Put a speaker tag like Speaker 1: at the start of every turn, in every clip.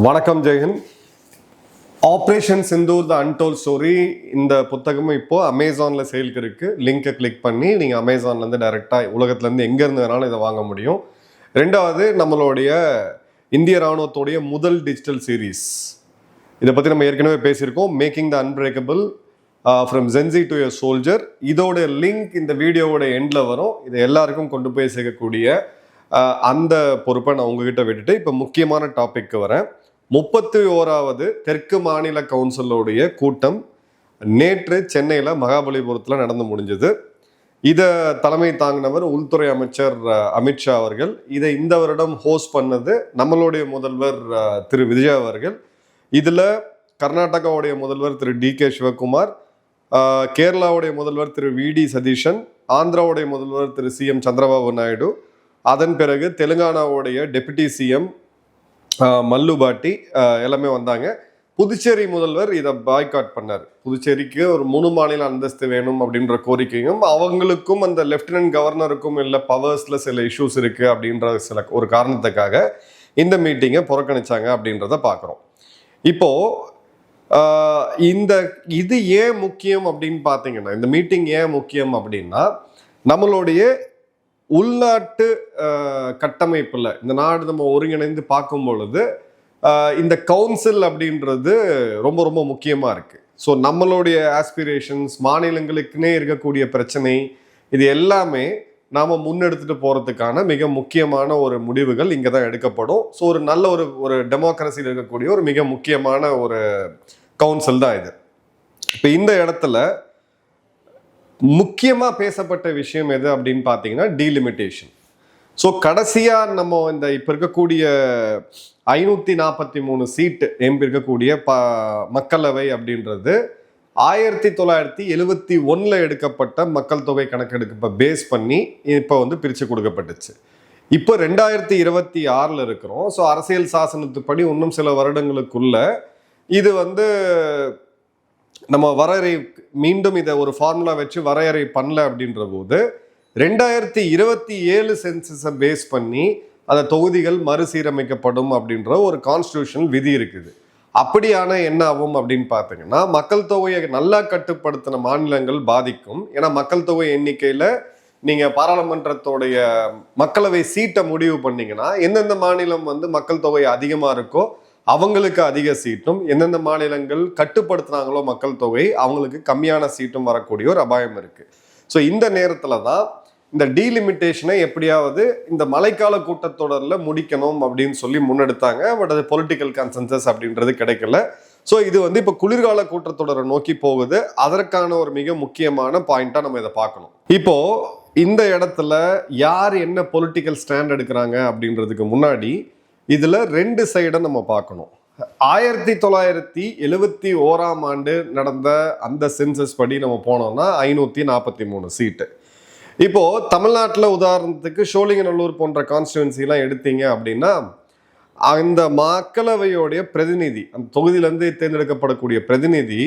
Speaker 1: வணக்கம் ஜெயஹிந்த். ஆப்ரேஷன் சிந்தூர் த அன்டோல் ஸ்டோரி இந்த புத்தகமும் இப்போ அமேசானில் சேலுக்கு இருக்குது. லிங்கை கிளிக் பண்ணி நீங்கள் அமேசான்லேருந்து டைரெக்டாக உலகத்துலேருந்து எங்கேருந்து வேணாலும் இதை வாங்க முடியும். ரெண்டாவது, நம்மளுடைய இந்திய இராணுவத்துடைய முதல் டிஜிட்டல் சீரீஸ், இதை பற்றி நம்ம ஏற்கனவே பேசியிருக்கோம். Making the unbreakable from Gen Z to a soldier. இதோட லிங்க் இந்த வீடியோவோட எண்டில் வரும். இதை எல்லாருக்கும் கொண்டு போய் சேர்க்கக்கூடிய அந்த பொறுப்பை நான் உங்ககிட்ட விட்டுட்டு இப்போ முக்கியமான டாபிக்கு வரேன். 31வது தெற்கு மாநில கவுன்சிலோடைய கூட்டம் நேற்று சென்னையில் மகாபலிபுரத்தில் நடந்து முடிஞ்சது. இதை தலைமை தாங்கினவர் உள்துறை அமைச்சர் அமித்ஷா அவர்கள். இதை இந்த வருடம் ஹோஸ்ட் பண்ணது நம்மளுடைய முதல்வர் திரு விஜய் அவர்கள். இதில் கர்நாடகாவுடைய முதல்வர் திரு டி.கே. சிவகுமார், கேரளாவுடைய முதல்வர் திரு வி.டி. சதீஷன், ஆந்திராவுடைய முதல்வர் திரு சி.எம். சந்திரபாபு நாயுடு, அதன் பிறகு தெலுங்கானாவுடைய டெபுட்டி சிஎம் மல்லு பாட்டி எல்லாமே வந்தாங்க. புதுச்சேரி முதல்வர் இதை பாய்காட் பண்ணார். புதுச்சேரிக்கு ஒரு 3 மாநில அந்தஸ்து வேணும் அப்படின்ற கோரிக்கையும், அவங்களுக்கும் அந்த லெப்டினன்ட் கவர்னருக்கும் இல்லை பவர்ஸில் சில இஷ்யூஸ் இருக்குது அப்படின்ற ஒரு காரணத்துக்காக இந்த மீட்டிங்கை புறக்கணிச்சாங்க அப்படின்றத பார்க்குறோம். இப்போது இது ஏன் முக்கியம் அப்படின்னு பார்த்தீங்கன்னா, இந்த மீட்டிங் ஏன் முக்கியம் அப்படின்னா, நம்மளுடைய உள்நாட்டு கட்டமைப்பில் இந்த நாடு நம்ம ஒருங்கிணைந்து பார்க்கும் பொழுது இந்த கவுன்சில் அப்படின்றது ரொம்ப ரொம்ப முக்கியமாக இருக்குது. ஸோ நம்மளுடைய ஆஸ்பிரேஷன்ஸ், மாநிலங்களுக்குன்னே இருக்கக்கூடிய பிரச்சனை, இது எல்லாமே நாம் முன்னெடுத்துட்டு போகிறதுக்கான மிக முக்கியமான ஒரு முடிவுகள் இங்கே தான் எடுக்கப்படும். ஸோ ஒரு நல்ல ஒரு டெமோக்ரஸியில் இருக்கக்கூடிய ஒரு மிக முக்கியமான ஒரு கவுன்சில் தான் இது. இப்போ இந்த இடத்துல முக்கியமாக பேசப்பட்ட விஷயம் எது அப்படின்னு பார்த்தீங்கன்னா டீலிமிட்டேஷன். ஸோ கடைசியாக நம்ம இந்த இப்போ இருக்கக்கூடிய 543 சீட்டு எம்பி இருக்கக்கூடிய மக்களவை அப்படின்றது 1971 எடுக்கப்பட்ட மக்கள் தொகை கணக்கெடுப்பு பேஸ் பண்ணி இப்போ பிரித்து கொடுக்கப்பட்டுச்சு. இப்போ 2026 இருக்கிறோம். ஸோ அரசியல் சாசனத்துப்படி இன்னும் சில வருடங்களுக்குள்ள இது நம்ம வரையறை மீண்டும் இதை ஒரு ஃபார்முலா வச்சு வரையறை பண்ணல அப்படின்ற போது 2027 சென்சஸை பேஸ் பண்ணி அந்த தொகுதிகள் மறுசீரமைக்கப்படும் அப்படின்ற ஒரு கான்ஸ்டியூஷனல் விதி இருக்குது. அப்படியான என்ன ஆகும் அப்படின்னு பார்த்தீங்கன்னா, மக்கள் தொகையை நல்லா கட்டுப்படுத்தின மாநிலங்கள் பாதிக்கும். ஏன்னா மக்கள் தொகை எண்ணிக்கையில் நீங்கள் பாராளுமன்றத்தோடைய மக்களவை சீட்டை முடிவு பண்ணீங்கன்னா எந்தெந்த மாநிலம் மக்கள் தொகை அதிகமாக இருக்கோ அவங்களுக்கு அதிக சீட்டும், எந்தெந்த மாநிலங்கள் கட்டுப்படுத்துனாங்களோ மக்கள் தொகை அவங்களுக்கு கம்மியான சீட்டும் வரக்கூடிய ஒரு அபாயம் இருக்கு. ஸோ இந்த நேரத்தில் தான் இந்த டீலிமிட்டேஷனை எப்படியாவது இந்த மழைக்கால கூட்டத்தொடரில் முடிக்கணும் அப்படின்னு சொல்லி முன்னெடுத்தாங்க. பட் அது பொலிட்டிக்கல் கன்சென்சஸ் அப்படின்றது கிடைக்கல. ஸோ இது இப்போ குளிர்கால கூட்டத்தொடரை நோக்கி போகுது. அதற்கான ஒரு மிக முக்கியமான பாயிண்டா நம்ம இதை பார்க்கணும். இப்போ இந்த இடத்துல யார் என்ன பொலிட்டிக்கல் ஸ்டாண்ட் எடுக்கிறாங்க அப்படின்றதுக்கு முன்னாடி இதுல 2 சைடை நம்ம பார்க்கணும். 1971 நடந்த அந்த சென்சஸ் படி நம்ம போனோம்னா 543 சீட்டு. இப்போ தமிழ்நாட்டில் உதாரணத்துக்கு சோழிங்கநல்லூர் போன்ற கான்ஸ்டிடுவன்சிலாம் எடுத்தீங்க அப்படின்னா, அந்த மக்களவையோடைய பிரதிநிதி, அந்த தொகுதியிலேருந்து தேர்ந்தெடுக்கப்படக்கூடிய பிரதிநிதி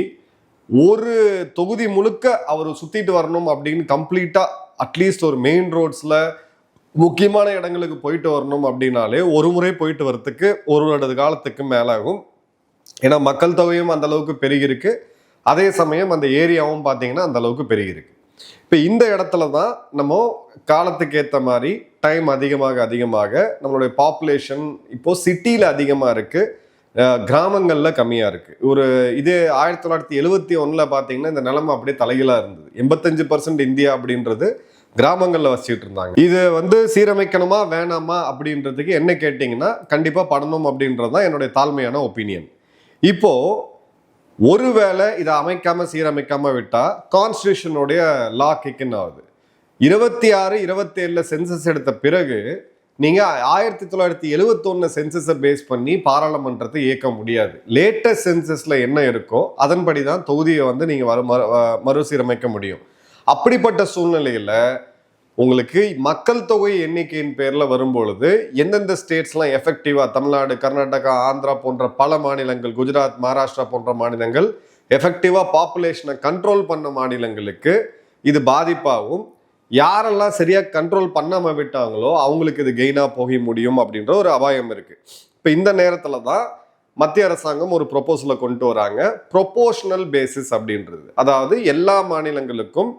Speaker 1: ஒரு தொகுதி முழுக்க அவர் சுத்திட்டு வரணும் அப்படின்னு கம்ப்ளீட்டா அட்லீஸ்ட் ஒரு மெயின் ரோட்ஸ்ல முக்கியமான இடங்களுக்கு போயிட்டு வரணும் அப்படின்னாலே ஒரு முறை போயிட்டு வரத்துக்கு ஒரு வருட காலத்துக்கு மேலாகும். ஏன்னா மக்கள் தொகையும் அந்த அளவுக்கு பெருகிருக்கு, அதே சமயம் அந்த ஏரியாவும் பார்த்தீங்கன்னா அந்த அளவுக்கு பெருகிருக்கு. இப்போ இந்த இடத்துல தான் நம்ம காலத்துக்கு ஏற்ற மாதிரி டைம் அதிகமாக நம்மளுடைய பாப்புலேஷன் இப்போ சிட்டியில் அதிகமாக இருக்கு, கிராமங்களில் கம்மியாக இருக்கு. இதே 1971 பார்த்தீங்கன்னா இந்த நிலைமை அப்படியே தலைகீழாக இருந்தது. 85% இந்தியா அப்படின்றது கிராமங்களில் வச்சுட்டு இருந்தாங்க. இது சீரமைக்கணுமா வேணாமா அப்படின்றதுக்கு என்ன கேட்டிங்கன்னா கண்டிப்பாக படணும் அப்படின்றது தான் என்னுடைய தாழ்மையான ஒப்பீனியன். இப்போ ஒருவேளை இதை அமைக்காம சீரமைக்காம விட்டா கான்ஸ்டியூஷனுடைய லா கிக்கின் ஆகுது. 26-27 சென்சஸ் எடுத்த பிறகு நீங்க 1971 சென்சஸை பேஸ் பண்ணி பாராளுமன்றத்தை இயக்க முடியாது. லேட்டஸ்ட் சென்சஸ்ல என்ன இருக்கோ அதன்படி தான் தொகுதியை நீங்க மறுசீரமைக்க முடியும். அப்படிப்பட்ட சூழ்நிலையில உங்களுக்கு மக்கள் தொகை எண்ணிக்கையின் பேர்ல வரும்பொழுது எந்தெந்த ஸ்டேட்ஸ்லாம் எஃபெக்டிவா, தமிழ்நாடு, கர்நாடகா, ஆந்திரா போன்ற பல மாநிலங்கள், குஜராத், மகாராஷ்டிரா போன்ற மாநிலங்கள் எஃபெக்டிவா பாப்புலேஷனை கண்ட்ரோல் பண்ண மாநிலங்களுக்கு இது பாதிப்பாகும். யாரெல்லாம் சரியா கண்ட்ரோல் பண்ணாம விட்டாங்களோ அவங்களுக்கு இது கெயினா போக முடியும் அப்படின்ற ஒரு அபாயம் இருக்கு. இப்ப இந்த நேரத்துல தான் மத்திய அரசாங்கம் ஒரு ப்ரொபோசலை கொண்டு வராங்க, ப்ரொபோஷனல் பேசிஸ் அப்படின்றது. அதாவது எல்லா மாநிலங்களுக்கும்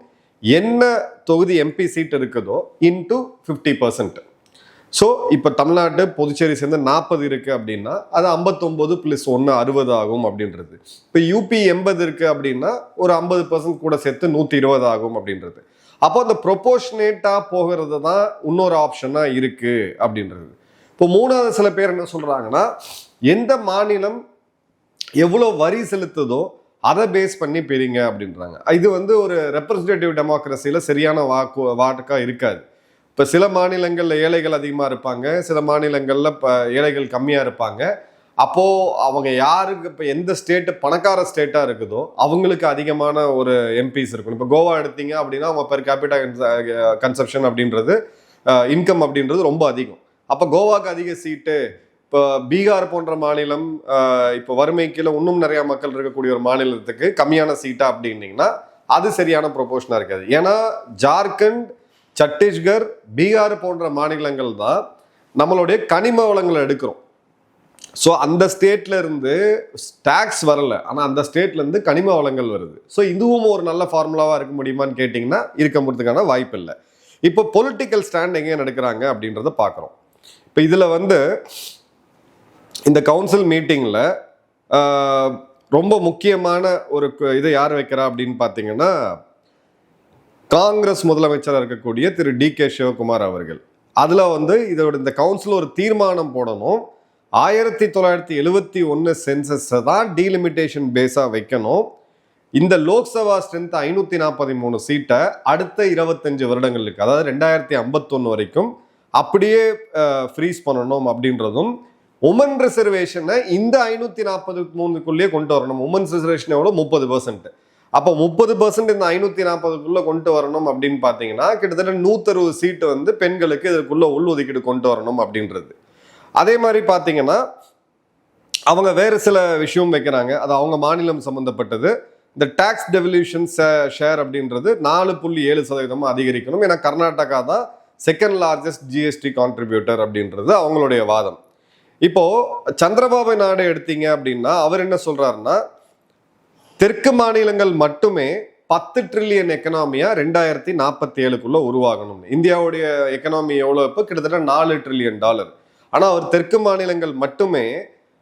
Speaker 1: என்ன தொகுதி எம்பி சீட் இருக்குதோ இன்டு 50%. ஸோ இப்போ தமிழ்நாடு புதுச்சேரி சேர்ந்து 40 இருக்கு அப்படின்னா அது 59 + 1 60 ஆகும் அப்படின்றது. இப்போ யூபி 80 இருக்கு அப்படின்னா ஒரு 50% கூட சேர்த்து 120 ஆகும் அப்படின்றது. அப்போ அந்த ப்ரொபோர்ஷனேட்டா போகிறது தான் இன்னொரு ஆப்ஷனா இருக்கு அப்படின்றது. இப்போ மூணாவது சில பேர் என்ன சொல்றாங்கன்னா, எந்த மாநிலம் எவ்வளோ வரி செலுத்துதோ அதை பேஸ் பண்ணி பெறுங்க அப்படின்றாங்க. இது வந்து ஒரு ரெப்ரஸன்டேட்டிவ் டெமோக்ரஸியில் சரியான வாக்கா இருக்காது. இப்போ சில மாநிலங்களில் ஏழைகள் அதிகமாக இருப்பாங்க, சில மாநிலங்களில் இப்போ ஏழைகள் கம்மியாக இருப்பாங்க. அப்போது அவங்க யாருக்கு இப்போ எந்த ஸ்டேட்டு பணக்கார ஸ்டேட்டாக இருக்குதோ அவங்களுக்கு அதிகமான ஒரு எம்பிஸ் இருக்கணும். இப்போ கோவா எடுத்தீங்க அப்படின்னா அவங்க பெர் கேபிட்டா கன்சப்ஷன் அப்படின்றது இன்கம் அப்படின்றது ரொம்ப அதிகம். அப்போ கோவாக்கு அதிக சீட்டு, இப்போ பீகார் போன்ற மாநிலம் இப்போ வறுமை கீழே இன்னும் நிறையா மக்கள் இருக்கக்கூடிய ஒரு மாநிலத்துக்கு கம்மியான சீட்டா அப்படின்னீங்கன்னா அது சரியான ப்ரொபோஷனாக இருக்காது. ஏன்னா ஜார்க்கண்ட், சத்தீஸ்கர், பீகார் போன்ற மாநிலங்கள் தான் நம்மளுடைய கனிம வளங்களை எடுக்கிறோம். ஸோ அந்த ஸ்டேட்ல இருந்து டாக்ஸ் வரல, ஆனால் அந்த ஸ்டேட்ல இருந்து கனிம வளங்கள் வருது. ஸோ இதுவும் ஒரு நல்ல ஃபார்முலாவாக இருக்க முடியுமான்னு கேட்டிங்கன்னா இருக்க முடியறதுக்கான வாய்ப்பு இல்லை. இப்போ பொலிட்டிக்கல் ஸ்டாண்ட் எங்கே நடக்கிறாங்க அப்படின்றத பார்க்குறோம். இப்போ இதில் வந்து இந்த கவுன்சில் மீட்டிங்கில் ரொம்ப முக்கியமான ஒரு இதை யார் வைக்கிறா அப்படின்னு பார்த்தீங்கன்னா காங்கிரஸ் முதலமைச்சராக இருக்கக்கூடிய திரு டி.கே. சிவகுமார் அவர்கள். அதில் வந்து இந்த கவுன்சில் ஒரு தீர்மானம் போடணும், 1971 சென்சஸை தான் டீலிமிட்டேஷன் பேஸாக வைக்கணும். இந்த லோக்சபா ஸ்ட்ரென்த் 543 சீட்டை அடுத்த 25 வருடங்களுக்கு, அதாவது 2051 வரைக்கும் அப்படியே ஃப்ரீஸ் பண்ணணும் அப்படின்றதும், உமன் ரிசர்வேஷனை இந்த 543க்குள்ளேயே கொண்டு வரணும். உமன் ரிசர்வேஷன் எவ்வளோ? 30%. அப்போ 30% இந்த 540க்குள்ள கொண்டு வரணும் அப்படின்னு பார்த்தீங்கன்னா கிட்டத்தட்ட 160 சீட்டு வந்து பெண்களுக்கு இதற்குள்ள உள்ஒதுக்கீடு கொண்டு வரணும் அப்படின்றது. அதே மாதிரி பார்த்தீங்கன்னா அவங்க வேறு சில விஷயம் வைக்கிறாங்க, அது அவங்க மாநிலம் சம்மந்தப்பட்டது. இந்த டாக்ஸ் டெவல்யூஷன் ஷேர் அப்படின்றது 4.7% அதிகரிக்கணும். ஏன்னா கர்நாடகா தான் செகண்ட் லார்ஜஸ்ட் ஜிஎஸ்டி கான்ட்ரிபியூட்டர் அப்படின்றது அவங்களுடைய வாதம். இப்போ சந்திரபாபு நாயுடு எடுத்தீங்க அப்படின்னா அவர் என்ன சொல்றாருன்னா, தெற்கு மாநிலங்கள் மட்டுமே 10 ட்ரில்லியன் எக்கனாமியா 2047க்குள்ள உருவாகணும். இந்தியாவுடைய எக்கனாமி எவ்வளோ? இப்போ கிட்டத்தட்ட $4 ட்ரில்லியன். ஆனால் அவர் தெற்கு மாநிலங்கள் மட்டுமே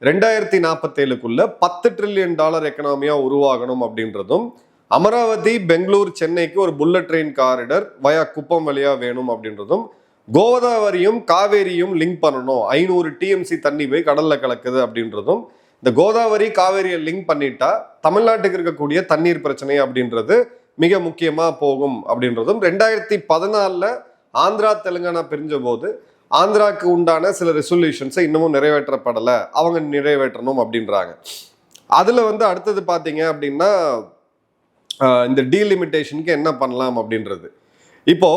Speaker 1: 2047க்குள்ள $10 ட்ரில்லியன் எக்கனாமியா உருவாகணும் அப்படின்றதும், அமராவதி, பெங்களூர், சென்னைக்கு ஒரு புல்லட் ட்ரெயின் காரிடர் வயா குப்பம் வழியா வேணும் அப்படின்றதும், கோதாவரியும் காவேரியும் லிங்க் பண்ணணும், 500 டிஎம்சி தண்ணி போய் கடல்ல கலக்குது அப்படின்றதும், இந்த கோதாவரி காவேரியை லிங்க் பண்ணிட்டா தமிழ்நாட்டுக்கு இருக்கக்கூடிய தண்ணீர் பிரச்சனை அப்படின்றது மிக முக்கியமா போகும் அப்படின்றதும், 2014 ஆந்திரா தெலுங்கானா பிரிஞ்ச போது ஆந்திராவுக்கு உண்டான சில ரெசல்யூஷன்ஸை இன்னமும் நிறைவேற்றப்படலை, அவங்க நிறைவேற்றணும் அப்படின்றாங்க. அதுல வந்து அடுத்தது பார்த்தீங்க அப்படின்னா இந்த டீலிமிட்டேஷனுக்கு என்ன பண்ணலாம் அப்படின்றது. இப்போ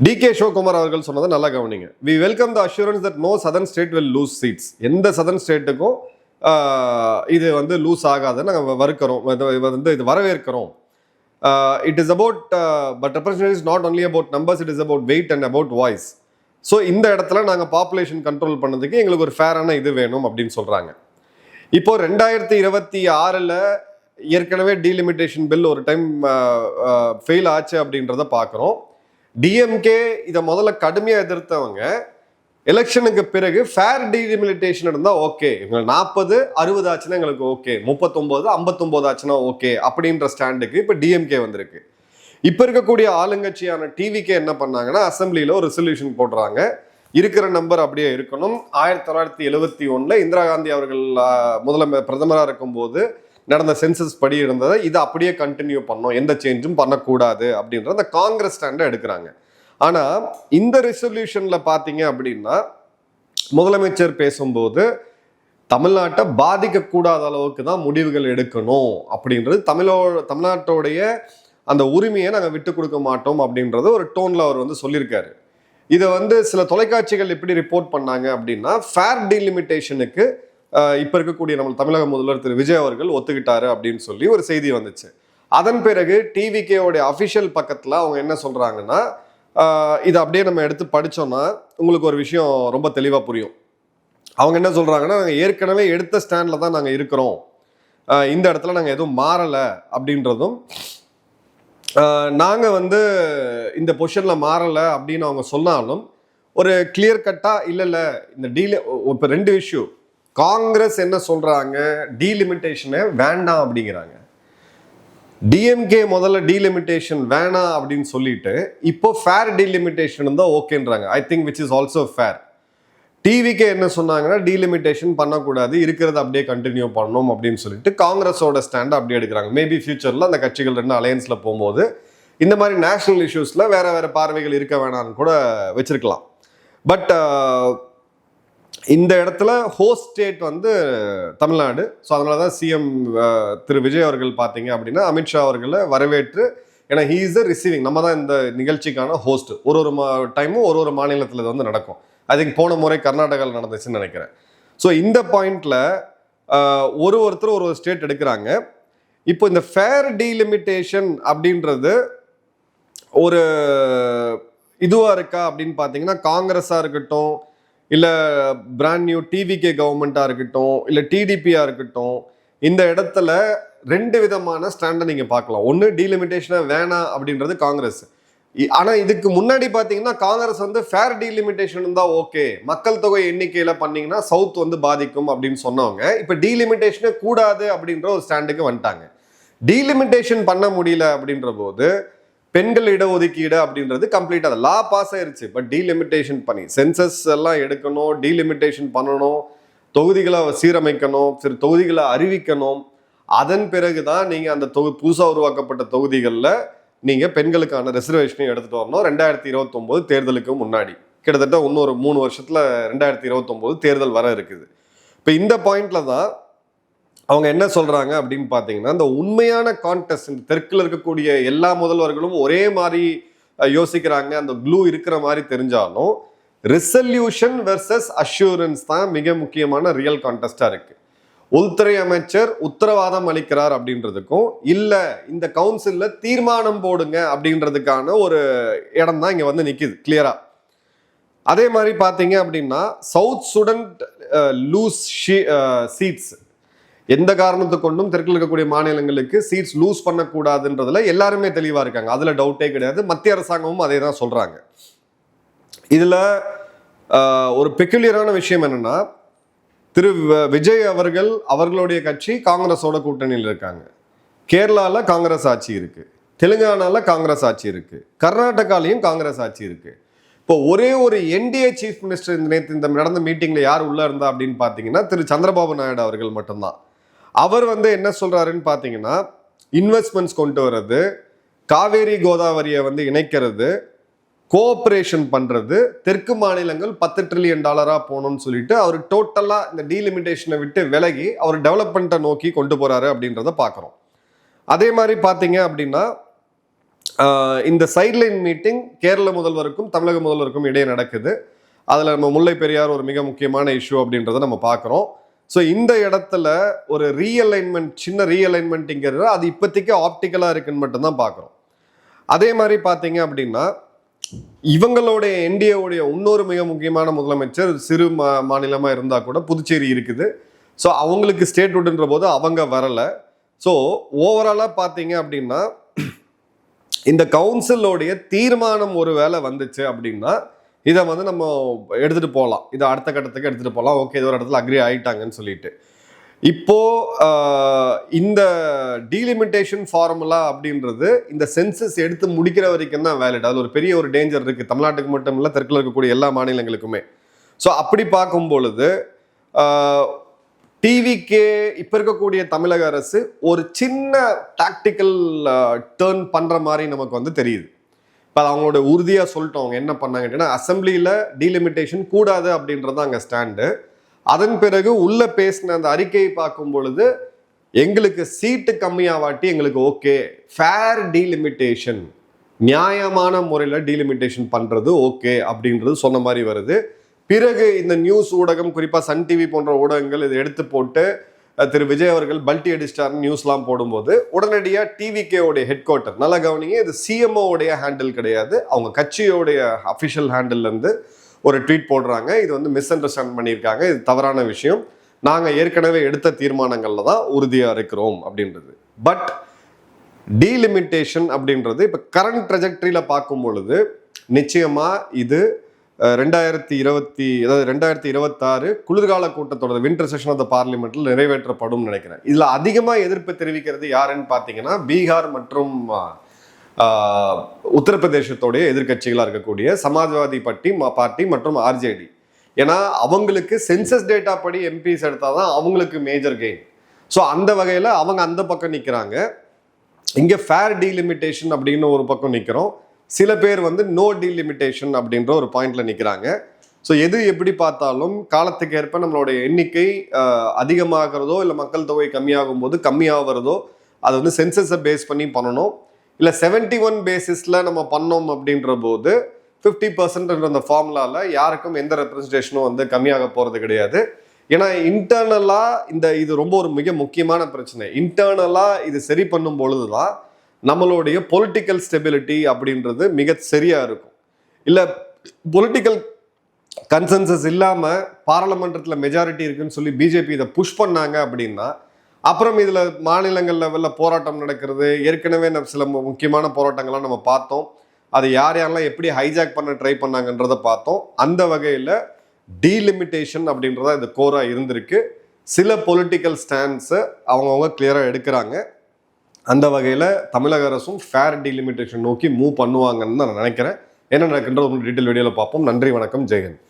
Speaker 1: டி.கே. சிவகுமார் அவர்கள் சொன்னதை நல்லா கவனிங்க. We welcome the assurance that no southern state will lose seats. எந்த சதர்ன் ஸ்டேட்டுக்கும் இது வந்து லூஸ் ஆகாதுன்னு நாங்கள் இது வரவேற்கிறோம். It is about but representation is not only about numbers, it is about weight and about voice. So இந்த இடத்துல நாங்கள் பாப்புலேஷன் கண்ட்ரோல் பண்ணதுக்கு எங்களுக்கு ஒரு ஃபேரான இது வேணும் அப்படின்னு சொல்கிறாங்க. இப்போ 2026 ஏற்கனவே டீலிமிட்டேஷன் பில் ஒரு டைம் ஃபெயில் ஆச்சு அப்படின்றத பார்க்குறோம். டிஎம்கே இதை முதல்ல கடுமையாக எதிர்த்தவங்க எலெக்ஷனுக்கு பிறகு ஃபேர் டீலிமிட்டேஷன் இருந்தால் ஓகே, இவங்க 40, 60 ஆச்சுன்னா எங்களுக்கு ஓகே, 39, 59 ஆச்சுன்னா ஓகே அப்படின்ற ஸ்டாண்டுக்கு இப்போ டிஎம்கே வந்திருக்கு. இப்போ இருக்கக்கூடிய ஆளுங்கட்சியான டிவிகே என்ன பண்ணாங்கன்னா அசம்பிளியில் ஒரு ரெசல்யூஷன் போடுறாங்க, இருக்கிற நம்பர் அப்படியே இருக்கணும். 1971 இந்திரா காந்தி அவர்கள் பிரதமராக இருக்கும்போது நடந்த சென்சஸ் படி இருந்ததை இதை அப்படியே கண்டினியூ பண்ணோம், எந்த சேஞ்சும் பண்ணக்கூடாது அப்படின்ற அந்த காங்கிரஸ் ஸ்டாண்டை எடுக்கிறாங்க. ஆனால் இந்த ரெசல்யூஷனில் பார்த்தீங்க அப்படின்னா முதலமைச்சர் பேசும்போது தமிழ்நாட்டை பாதிக்கக்கூடாத அளவுக்கு தான் முடிவுகள் எடுக்கணும் அப்படின்றது, தமிழ்நாட்டோடைய அந்த உரிமையை நாங்கள் விட்டு கொடுக்க மாட்டோம் அப்படின்றது ஒரு டோனில் அவர் வந்து சொல்லியிருக்காரு. இதை வந்து சில தொலைக்காட்சிகள் எப்படி ரிப்போர்ட் பண்ணாங்க அப்படின்னா ஃபேர் டீலிமிட்டேஷனுக்கு இப்போ இருக்கக்கூடிய நம்ம தமிழக முதல்வர் திரு விஜய் அவர்கள் ஒத்துக்கிட்டாரு அப்படின்னு சொல்லி ஒரு செய்தி வந்துச்சு. அதன் பிறகு டிவிகேவுடைய அஃபிஷியல் பக்கத்தில் அவங்க என்ன சொல்கிறாங்கன்னா, இதை அப்படியே நம்ம எடுத்து படித்தோம்னா உங்களுக்கு ஒரு விஷயம் ரொம்ப தெளிவாக புரியும். அவங்க என்ன சொல்றாங்கன்னா, நாங்கள் ஏற்கனவே எடுத்த ஸ்டாண்டில் தான் நாங்கள் இருக்கிறோம், இந்த இடத்துல நாங்கள் எதுவும் மாறலை அப்படின்றதும், நாங்கள் வந்து இந்த பொசிஷனில் மாறலை அப்படின்னு அவங்க சொன்னாலும் ஒரு கிளியர் கட்டாக இல்லை இந்த இப்போ 2 இஷ்யூ. காங்கிரஸ் என்ன சொல்றாங்க, டீலிமிட்டேஷனை வேண்டாம் அப்படிங்கிறாங்க. டிஎம்கே முதல்ல டீலிமிட்டேஷன் வேணாம் அப்படின்னு சொல்லிட்டு இப்போ ஃபேர் டீலிமிட்டேஷன் தான் ஓகேன்றாங்க. I think which is also fair. டிவிக்கே என்ன சொன்னாங்கன்னா, டீலிமிட்டேஷன் பண்ணக்கூடாது, இருக்கிறத அப்படியே கண்டினியூ பண்ணணும் அப்படின்னு சொல்லிட்டு காங்கிரஸோட ஸ்டாண்ட் அப்படியே எடுக்கிறாங்க. மேபி ஃபியூச்சர்ல அந்த கட்சிகள் 2 அலையன்ஸ்ல போகும்போது இந்த மாதிரி நேஷனல் இஷ்யூஸ்ல வேற வேற பார்வைகள் இருக்க வேணாம்னு கூட வச்சிருக்கலாம். பட் இந்த இடத்துல ஹோஸ்ட் ஸ்டேட் வந்து தமிழ்நாடு. ஸோ அதனால தான் சிஎம் திரு விஜய் அவர்கள் பார்த்தீங்க அப்படின்னா அமித்ஷா அவர்களை வரவேற்று, ஏன்னா ஹீ இஸ் த ரிசீவிங், நம்ம தான் இந்த நிகழ்ச்சிக்கான ஹோஸ்ட். ஒரு டைமும் ஒரு மாநிலத்தில் இது வந்து நடக்கும். ஐ திங்க் போன முறை கர்நாடகாவில் நடந்துச்சுன்னு நினைக்கிறேன். ஸோ இந்த பாயிண்ட்ல ஒருத்தர் ஒரு ஸ்டேட் எடுக்கிறாங்க. இப்போ இந்த ஃபேர் டீலிமிட்டேஷன் அப்படின்றது ஒரு இதுவா இருக்கா அப்படின்னு பார்த்தீங்கன்னா, காங்கிரஸாக இருக்கட்டும், இல்லை பிராண்ட் நியூ டிவிகே கவர்மெண்ட்டாக இருக்கட்டும், இல்லை டிடிபியாக இருக்கட்டும், இந்த இடத்துல 2 விதமான ஸ்டாண்டை நீங்கள் பார்க்கலாம். ஒன்று, டீலிமிட்டேஷனை வேணாம் அப்படின்றது காங்கிரஸ். ஆனால் இதுக்கு முன்னாடி பார்த்தீங்கன்னா காங்கிரஸ் வந்து ஃபேர் டீலிமிட்டேஷன் தான் ஓகே, மக்கள் தொகை எண்ணிக்கையில் பண்ணீங்கன்னா சவுத் வந்து பாதிக்கும் அப்படின்னு சொன்னவங்க இப்போ டீலிமிட்டேஷனே கூடாது அப்படின்ற ஒரு ஸ்டாண்டுக்கு வந்துட்டாங்க. டீலிமிட்டேஷன் பண்ண முடியல அப்படின்ற போது பெண்கள் இடஒதுக்கீடு அப்படின்றது கம்ப்ளீட்டாக லா பாஸ் ஆயிருச்சு. பட் டீலிமிட்டேஷன் பண்ணி சென்சஸ் எல்லாம் எடுக்கணும், டீலிமிட்டேஷன் பண்ணணும், தொகுதிகளை சீரமைக்கணும், சரி தொகுதிகளை அறிவிக்கணும். அதன் பிறகுதான் நீங்கள் அந்த புதுசாக உருவாக்கப்பட்ட தொகுதிகளில் நீங்கள் பெண்களுக்கான ரெசர்வேஷனையும் எடுத்துகிட்டு வரணும். 2029 தேர்தலுக்கு முன்னாடி கிட்டத்தட்ட இன்னொரு 3 வருஷத்தில் 2029 தேர்தல் வர இருக்குது. இப்போ இந்த பாயிண்ட்ல தான் அவங்க என்ன சொல்றாங்க அப்படின்னு பார்த்தீங்கன்னா, இந்த உண்மையான கான்டெஸ்ட், இந்த தெற்குல இருக்கக்கூடிய எல்லா முதல்வர்களும் ஒரே மாதிரி யோசிக்கிறாங்க, அந்த க்ளூ இருக்கிற மாதிரி தெரிஞ்சாலும் ரிசல்யூஷன் வெர்சஸ் அஷூரன்ஸ் தான் மிக முக்கியமான ரியல் கான்டெஸ்டா இருக்கு. உள்துறை அமைச்சர் உத்தரவாதம் அளிக்கிறார் அப்படின்றதுக்கும், இல்ல இந்த கவுன்சில்ல தீர்மானம் போடுங்க அப்படின்றதுக்கான ஒரு இடம் தான் இங்க வந்து நிக்குது கிளியரா. அதே மாதிரி பாத்தீங்க அப்படின்னா, சவுத் ஸ்டூடெண்ட் லூஸ் சீட்ஸ், எந்த காரணத்தை கொண்டும் தெற்கில் இருக்கக்கூடிய மாநிலங்களுக்கு சீட்ஸ் லூஸ் பண்ணக்கூடாதுன்றதுல எல்லாருமே தெளிவா இருக்காங்க. அதுல டவுட்டே கிடையாது. மத்திய அரசாங்கமும் அதே தான் சொல்றாங்க. இதுல ஒரு பெக்குலியரான விஷயம் என்னன்னா, திரு விஜய் அவர்களுடைய கட்சி காங்கிரஸோட கூட்டணியில் இருக்காங்க. கேரளால காங்கிரஸ் ஆட்சி இருக்கு, தெலுங்கானால காங்கிரஸ் ஆட்சி இருக்கு, கர்நாடகாலையும் காங்கிரஸ் ஆட்சி இருக்கு. இப்போ ஒரே ஒரு என்டிஏ சீஃப் மினிஸ்டர் நேற்று இந்த நடந்த மீட்டிங்ல யார் உள்ள இருந்தா அப்படின்னு பாத்தீங்கன்னா, திரு சந்திரபாபு நாயுடு அவர்கள் மட்டும்தான். அவர் வந்து என்ன சொல்றாருன்னு பாத்தீங்கன்னா, இன்வெஸ்ட்மெண்ட்ஸ் கொண்டு வர்றது, காவேரி கோதாவரியை வந்து இணைக்கிறது, கோஆபரேஷன் பண்றது, தெற்கு மாநிலங்கள் $10 trillion போகணும்னு சொல்லிட்டு அவர் டோட்டலா இந்த டீலிமிட்டேஷனை விட்டு விலகி அவர் டெவலப்மெண்ட்டை நோக்கி கொண்டு போறாரு அப்படின்றத பாக்குறோம். அதே மாதிரி பாத்தீங்க அப்படின்னா, இந்த சைட்லைன் மீட்டிங் கேரள முதல்வருக்கும் தமிழக முதல்வருக்கும் இடையே நடக்குது. அதுல நம்ம முல்லை பெரியார் ஒரு மிக முக்கியமான இஷ்யூ அப்படின்றத நம்ம பார்க்குறோம். ஸோ இந்த இடத்துல ஒரு ரீஅலைன்மெண்ட், சின்ன ரீஅலைன்மெண்ட்ங்கிறது அது இப்போதைக்கு ஆப்டிக்கலாக இருக்குன்னு மட்டும்தான் பார்க்குறோம். அதே மாதிரி பார்த்தீங்க அப்படின்னா, இவங்களுடைய என்டிஏவுடைய இன்னொரு மிக முக்கியமான முதலமைச்சர் சிறு மாநிலமாக இருந்தால் கூட புதுச்சேரி இருக்குது. ஸோ அவங்களுக்கு ஸ்டேட் விடுன்ற போது அவங்க வரலை. ஸோ ஓவராலாக பார்த்தீங்க அப்படின்னா, இந்த கவுன்சிலோடைய தீர்மானம் ஒரு வேளை வந்துச்சு அப்படின்னா இதை வந்து நம்ம எடுத்துட்டு போகலாம், இதை அடுத்த கட்டத்துக்கு எடுத்துட்டு போகலாம். ஓகே, இது ஒரு இடத்துல அக்ரி ஆயிட்டாங்கன்னு சொல்லிட்டு. இப்போ இந்த டீலிமிட்டேஷன் ஃபார்முலா அப்படின்றது இந்த சென்சஸ் எடுத்து முடிக்கிற வரைக்கும் தான் வேலிட். அது ஒரு பெரிய ஒரு டேஞ்சர் இருக்கு தமிழ்நாட்டுக்கு மட்டும் இல்லை, தெற்கில் இருக்கக்கூடிய எல்லா மாநிலங்களுக்குமே. ஸோ அப்படி பார்க்கும் பொழுது டிவிக்கே இப்ப இருக்கக்கூடிய தமிழக அரசு ஒரு சின்ன டாக்டிக்கல் டேர்ன் பண்ற மாதிரி நமக்கு வந்து தெரியுது. இப்போ அவங்களோட உறுதியா சொல்லிட்டோம். அவங்க என்ன பண்ணாங்கன்னா, அசம்பிளியில டீலிமிட்டேஷன் கூடாது அப்படின்றது அங்கே ஸ்டாண்டு. அதன் பிறகு உள்ள பேசின அந்த அறிக்கையை பார்க்கும் பொழுது எங்களுக்கு சீட்டு கம்மியாவாட்டி எங்களுக்கு ஓகே, ஃபேர் டீலிமிட்டேஷன், நியாயமான முறையில் டீலிமிட்டேஷன் பண்றது ஓகே அப்படின்றது சொன்ன மாதிரி வருது. பிறகு இந்த நியூஸ் ஊடகம், குறிப்பாக சன் டிவி போன்ற ஊடகங்கள் இதை எடுத்து போட்டு திரு விஜய் அவர்கள் பல்டி அடிஸ்டார் நியூஸ்லாம் போடும்போது உடனடியாக டிவிகேவுடைய ஹெட் குவார்ட்டர், நல்லா கவனிங்க, இது சிஎம்ஓடைய ஹேண்டில் கிடையாது, அவங்க கட்சியோடைய அஃபிஷியல் ஹேண்டில் இருந்து ஒரு ட்வீட் போடுறாங்க, இது வந்து மிஸ் அண்டர்ஸ்டாண்ட் பண்ணியிருக்காங்க, இது தவறான விஷயம், நாங்கள் ஏற்கனவே எடுத்த தீர்மானங்கள்ல தான் உறுதியாக இருக்கிறோம் அப்படின்றது. பட் டீலிமிட்டேஷன் அப்படின்றது இப்போ கரண்ட் ட்ரெஜெக்டரியில் பார்க்கும் பொழுது நிச்சயமாக இது 2026 குளிர்கால கூட்டத்தொடர் வின்டர் செஷன் ஆஃப் த பார்லிமெண்ட்டில் நிறைவேற்றப்படும் நினைக்கிறேன். இதில் அதிகமாக எதிர்ப்பு தெரிவிக்கிறது யாருன்னு பார்த்தீங்கன்னா பீகார் மற்றும் உத்தரப்பிரதேசத்தோடைய எதிர்கட்சிகளாக இருக்கக்கூடிய சமாஜ்வாதி பார்ட்டி மற்றும் ஆர்ஜேடி. ஏன்னா அவங்களுக்கு சென்சஸ் டேட்டா படி எம்பிஸ் எடுத்தால் தான் அவங்களுக்கு மேஜர் கெயின். ஸோ அந்த வகையில் அவங்க அந்த பக்கம் நிற்கிறாங்க. இங்கே ஃபேர் டீலிமிட்டேஷன் அப்படின்னு ஒரு பக்கம் நிற்கிறோம். சில பேர் வந்து நோ டீலிமிட்டேஷன் அப்படின்ற ஒரு பாயிண்ட்ல நிற்கிறாங்க. ஸோ எது எப்படி பார்த்தாலும் காலத்துக்கு ஏற்ப நம்மளுடைய எண்ணிக்கை அதிகமாகிறதோ இல்லை மக்கள் தொகை கம்மியாகும் போது கம்மியாகிறதோ அது வந்து சென்சஸை பேஸ் பண்ணி பண்ணணும். இல்லை 71 பேசிஸில் நம்ம பண்ணோம் அப்படின்ற போது 50% அந்த ஃபார்முலாவில் யாருக்கும் எந்த ரெப்ரஸன்டேஷனும் வந்து கம்மியாக போகிறது கிடையாது. ஏன்னா இன்டர்னலாக இது ரொம்ப ஒரு மிக முக்கியமான பிரச்சனை. இன்டர்னலாக இது சரி பண்ணும் பொழுது தான் நம்மளுடைய பொலிட்டிக்கல் ஸ்டெபிலிட்டி அப்படின்றது மிக சரியா இருக்கும். இல்லை பொலிட்டிக்கல் கன்சென்சஸ் இல்லாமல் பாராளுமன்றத்தில் மெஜாரிட்டி இருக்குன்னு சொல்லி பிஜேபி இதை புஷ் பண்ணாங்க அப்படின்னா அப்புறம் இதில் மாநிலங்கள் லெவலில் போராட்டம் நடக்கிறது. ஏற்கனவே சில முக்கியமான போராட்டங்கள்லாம் நம்ம பார்த்தோம். அதை யாரெல்லாம் எப்படி ஹைஜாக் பண்ண ட்ரை பண்ணாங்கன்றதை பார்த்தோம். அந்த வகையில் டீலிமிட்டேஷன் அப்படின்றத இது கோராக இருந்திருக்கு. சில பொலிட்டிக்கல் ஸ்டாண்ட்ஸை அவங்கவுங்க கிளியராக எடுக்கிறாங்க. அந்த வகையில் தமிழக அரசும் ஃபேர் டீலிமிட்டேஷன் நோக்கி மூவ் பண்ணுவாங்கன்னு நான் நினைக்கிறேன். என்ன நடக்கின்ற ஒரு டீட்டெயில் வீடியோவில் பார்ப்போம். நன்றி, வணக்கம், ஜெயஹிந்த்.